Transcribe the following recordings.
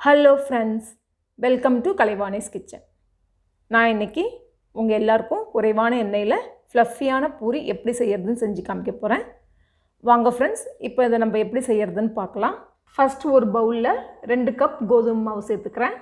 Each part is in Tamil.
Hello friends, welcome to Kalaivani's kitchen. நான் இன்றைக்கி உங்கள் எல்லாருக்கும் குறைவான எண்ணெயில் ஃப்ளஃபியான பூரி எப்படி செய்கிறதுன்னு செஞ்சு காமிக்க போகிறேன். வாங்க ஃப்ரெண்ட்ஸ், இப்போ இதை நம்ம எப்படி செய்கிறதுன்னு பார்க்கலாம். ஃபஸ்ட்டு ஒரு பவுலில் 2 கப் கோதுமை மாவு சேர்த்துக்கிறேன்.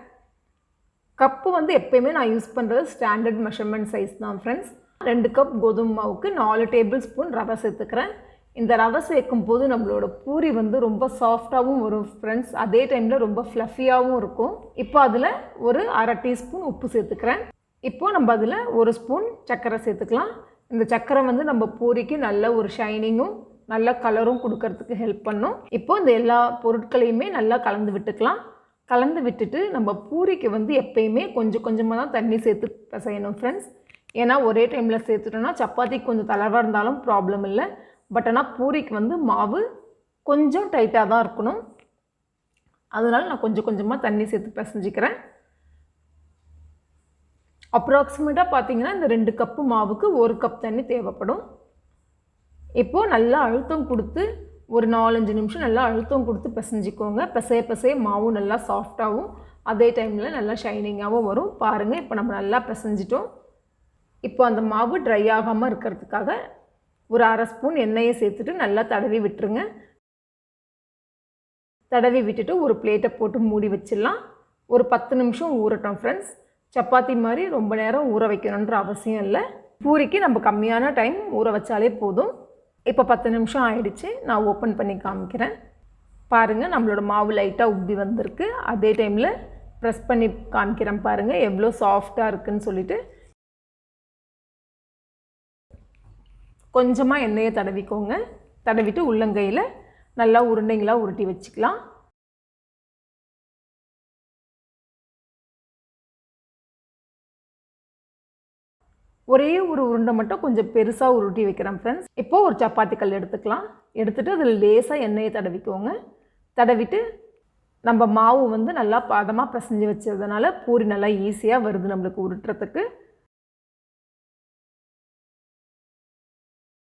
கப்பு எப்போயுமே நான் யூஸ் பண்ணுறது ஸ்டாண்டர்ட் மெஷர்மெண்ட் சைஸ் தான் ஃப்ரெண்ட்ஸ். 2 கப் கோதுமை மாவுக்கு 4 டேபிள் ஸ்பூன் ரவை சேர்த்துக்கிறேன். இந்த ரவை சேர்க்கும் போது நம்மளோட பூரி ரொம்ப சாஃப்டாகவும் வரும் ஃப்ரெண்ட்ஸ். அதே டைமில் ரொம்ப ஃப்ளஃபியாகவும் இருக்கும். இப்போ அதில் ஒரு அரை டீஸ்பூன் உப்பு சேர்த்துக்கிறேன். இப்போது நம்ம அதில் ஒரு ஸ்பூன் சர்க்கரை சேர்த்துக்கலாம். இந்த சர்க்கரை நம்ம பூரிக்கு நல்ல ஒரு ஷைனிங்கும் நல்ல கலரும் கொடுக்கறதுக்கு ஹெல்ப் பண்ணும். இப்போது இந்த எல்லா பொருட்களையுமே நல்லா கலந்து விட்டுக்கலாம். கலந்து விட்டுட்டு நம்ம பூரிக்கு எப்பயுமே கொஞ்சம் கொஞ்சமாக தான் தண்ணி சேர்த்து செய்யணும் ஃப்ரெண்ட்ஸ். ஏன்னா ஒரே டைமில் சேர்த்துட்டோன்னா சப்பாத்திக்கு கொஞ்சம் தளர்வாக இருந்தாலும் ப்ராப்ளம் இல்லை. பட் ஆனால் பூரிக்கு மாவு கொஞ்சம் டைட்டாக தான் இருக்கணும். அதனால் நான் கொஞ்சம் கொஞ்சமாக தண்ணி சேர்த்து பிசைஞ்சிக்கிறேன். அப்ராக்சிமேட்டாக பார்த்தீங்கன்னா இந்த 2 கப்பு மாவுக்கு 1 கப் தண்ணி தேவைப்படும். இப்போது நல்லா அழுத்தம் கொடுத்து ஒரு 4-5 நிமிஷம் நல்லா அழுத்தம் கொடுத்து பிசைஞ்சிக்கோங்க. பிசைய மாவு நல்லா சாஃப்டாகவும் அதே டைமில் நல்லா ஷைனிங்காகவும் வரும். பாருங்கள், இப்போ நம்ம நல்லா பிசைஞ்சிட்டோம். இப்போ அந்த மாவு ட்ரை ஆகாமல் இருக்கிறதுக்காக ஒரு அரை ஸ்பூன் எண்ணெயை சேர்த்துட்டு நல்லா தடவி விட்டுருங்க. தடவி விட்டுட்டு ஒரு பிளேட்டை போட்டு மூடி வச்சிடலாம். ஒரு 10 நிமிஷம் ஊறட்டும் ஃப்ரெண்ட்ஸ். சப்பாத்தி மாதிரி ரொம்ப நேரம் ஊற வைக்கணுன்ற அவசியம் இல்லை. பூரிக்கு நம்ம கம்மியான டைம் ஊற வச்சாலே போதும். இப்போ 10 நிமிஷம் ஆயிடுச்சு. நான் ஓப்பன் பண்ணி காமிக்கிறேன். பாருங்கள், நம்மளோட மாவு லைட்டாக உப்பி வந்திருக்கு. அதே டைமில் ப்ரெஸ் பண்ணி காமிக்கிறேன். பாருங்கள் எவ்வளோ சாஃப்டாக இருக்குதுன்னு சொல்லிட்டு. கொஞ்சமாக எண்ணெயை தடவிக்கோங்க. தடவிட்டு உள்ளங்கையில் நல்லா உருண்டைங்களாக உருட்டி வச்சுக்கலாம். ஒரே ஒரு உருண்டை மட்டும் கொஞ்சம் பெருசாக உருட்டி வைக்கிறேன் ஃப்ரெண்ட்ஸ். இப்போது ஒரு சப்பாத்தி கல் எடுத்துக்கலாம். எடுத்துகிட்டு அதில் லேசாக எண்ணெயை தடவிக்கோங்க. தடவிட்டு நம்ம மாவு நல்லா பதமாக பிசைஞ்சு வச்சதுனால பூரி நல்லா ஈஸியாக வருது நம்மளுக்கு உருட்டுறதுக்கு.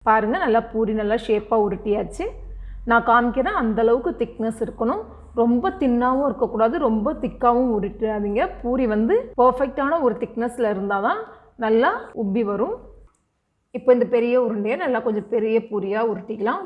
பாருங்கள், நல்லா பூரி நல்லா ஷேப்பாக உருட்டியாச்சு. நான் காமிக்கிறேன் அந்தளவுக்கு திக்னஸ் இருக்கணும். ரொம்ப தின்னாகவும் இருக்கக்கூடாது, ரொம்ப திக்காகவும் உருட்டாதீங்க. பூரி பர்ஃபெக்டான ஒரு திக்னஸில் இருந்தால் தான் நல்லா உப்பி வரும். இப்போ இந்த பெரிய உருண்டையை நல்லா கொஞ்சம் பெரிய பூரியாக உருட்டிக்கலாம்.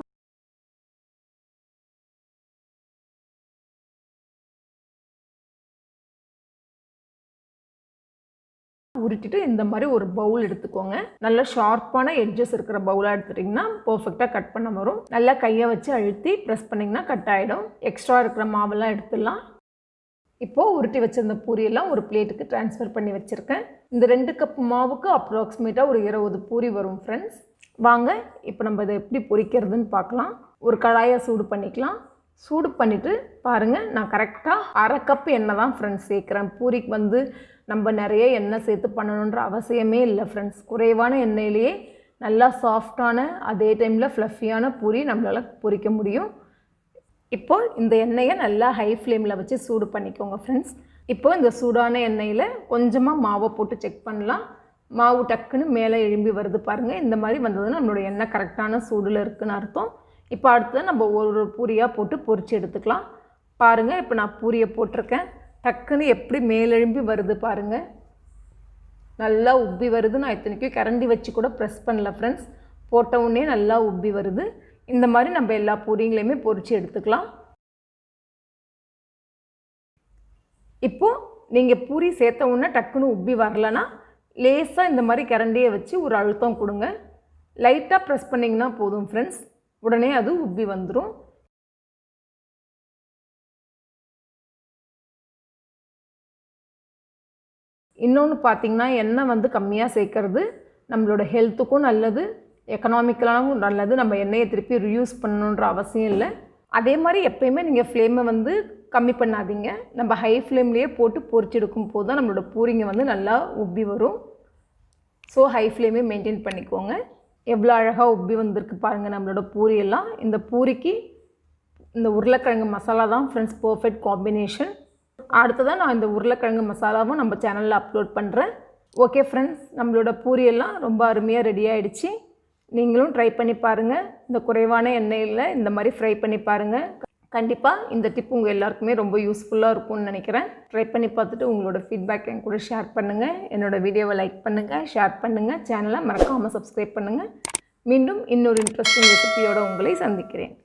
உருட்டிட்டு இந்த மாதிரி ஒரு பவுல் எடுத்துக்கோங்க. நல்ல ஷார்ப்பான எட்ஜஸ் இருக்கிற பவுலாக எடுத்துட்டிங்கன்னா பர்ஃபெக்டாக கட் பண்ண வரும். நல்லா கையை வச்சு அழுத்தி ப்ரெஸ் பண்ணிங்கன்னா கட் ஆகிடும். எக்ஸ்ட்ரா இருக்கிற மாவெல்லாம் எடுத்துடலாம். இப்போது உருட்டி வச்சிருந்த பூரியெல்லாம் ஒரு பிளேட்டுக்கு ட்ரான்ஸ்ஃபர் பண்ணி வச்சுருக்கேன். இந்த 2 கப் மாவுக்கு அப்ராக்சிமேட்டாக ஒரு 20 பூரி வரும் ஃப்ரெண்ட்ஸ். வாங்க, இப்போ நம்ம இதை எப்படி பொரிக்கிறதுன்னு பார்க்கலாம். ஒரு கடாயை சூடு பண்ணிக்கலாம். சூடு பண்ணிவிட்டு பாருங்கள், நான் கரெக்டாக அரை கப் எண்ணெய் தான் ஃப்ரெண்ட்ஸ் சேர்க்குறேன். பூரிக்கு நம்ம நிறைய எண்ணெய் சேர்த்து பண்ணணுன்ற அவசியமே இல்லை ஃப்ரெண்ட்ஸ். குறைவான எண்ணெயிலேயே நல்லா சாஃப்டான அதே டைமில் ஃப்ளஃபியான பூரி நம்மளால் பொரிக்க முடியும். இப்போது இந்த எண்ணெயை நல்லா ஹை ஃப்ளேமில் வச்சு சூடு பண்ணிக்கோங்க ஃப்ரெண்ட்ஸ். இப்போது இந்த சூடான எண்ணெயில் கொஞ்சமாக மாவை போட்டு செக் பண்ணலாம். மாவு டக்குன்னு மேலே எழும்பி வருது பாருங்கள். இந்த மாதிரி வந்ததுன்னா நம்மளோட எண்ணெய் கரெக்டான சூடில் இருக்குதுன்னு அர்த்தம். இப்போ அடுத்தது நம்ம ஒரு பூரியாக போட்டு பொரித்து எடுத்துக்கலாம். பாருங்கள், இப்போ நான் பூரியை போட்டிருக்கேன். டக்குன்னு எப்படி மேலெழும்பி வருது பாருங்கள். நல்லா உப்பி வருது. நான் இத்தனைக்கும் கரண்டி வச்சு கூட ப்ரெஸ் பண்ணல ஃப்ரெண்ட்ஸ். போட்ட உடனே நல்லா உப்பி வருது. இந்த மாதிரி நம்ம எல்லா பூரிங்களையுமே பொரித்து எடுத்துக்கலாம். இப்போது நீங்கள் பூரி சேர்த்த உடனே டக்குன்னு உப்பி வரலன்னா லேசாக இந்த மாதிரி கரண்டியை வச்சு ஒரு அழுத்தம் கொடுங்க. லைட்டாக ப்ரெஸ் பண்ணிங்கன்னா போதும் ஃப்ரெண்ட்ஸ். உடனே அது உப்பி வந்துடும். இன்னொன்று பார்த்திங்கன்னா, எண்ணெய் கம்மியாக சேர்க்கறது நம்மளோட ஹெல்த்துக்கும் நல்லது, எக்கனாமிக்கலாகவும் நல்லது. நம்ம எண்ணெயை திருப்பி ரியூஸ் பண்ணணுன்ற அவசியம் இல்லை. அதே மாதிரி எப்போயுமே நீங்கள் ஃப்ளேமை கம்மி பண்ணாதீங்க. நம்ம ஹை ஃப்ளேம்லேயே போட்டு பொரிச்செடுக்கும் போது தான் நம்மளோட பூரிங்க நல்லா உப்பி வரும். ஸோ ஹை ஃப்ளேமே மெயின்டைன் பண்ணிக்கோங்க. எவ்வளோ அழகாக உப்பி வந்திருக்கு பாருங்கள் நம்மளோட பூரியெல்லாம். இந்த பூரிக்கு இந்த உருளைக்கிழங்கு மசாலா தான் ஃப்ரெண்ட்ஸ் பர்ஃபெக்ட் காம்பினேஷன். அடுத்ததான் நான் இந்த உருளைக்கிழங்கு மசாலாவும் நம்ம சேனலில் அப்லோட் பண்ணுறேன். ஓகே ஃப்ரெண்ட்ஸ், நம்மளோட பூரியெல்லாம் ரொம்ப அருமையாக ரெடி ஆகிடுச்சு. நீங்களும் ட்ரை பண்ணி பாருங்கள். இந்த குறைவான எண்ணெயில் இந்த மாதிரி ஃப்ரை பண்ணி பாருங்கள். கண்டிப்பாக இந்த டிப் உங்கள் எல்லாருக்குமே ரொம்ப யூஸ்ஃபுல்லாக இருக்கும்னு நினைக்கிறேன். ட்ரை பண்ணி பார்த்துட்டு உங்களோட ஃபீட்பேக் என் கூட ஷேர் பண்ணுங்கள். என்னோடய வீடியோவை லைக் பண்ணுங்கள், ஷேர் பண்ணுங்கள், சேனலை மறக்காமல் சப்ஸ்கிரைப் பண்ணுங்கள். மீண்டும் இன்னொரு இன்ட்ரெஸ்டிங் ரெசிபியோடு உங்களை சந்திக்கிறேன்.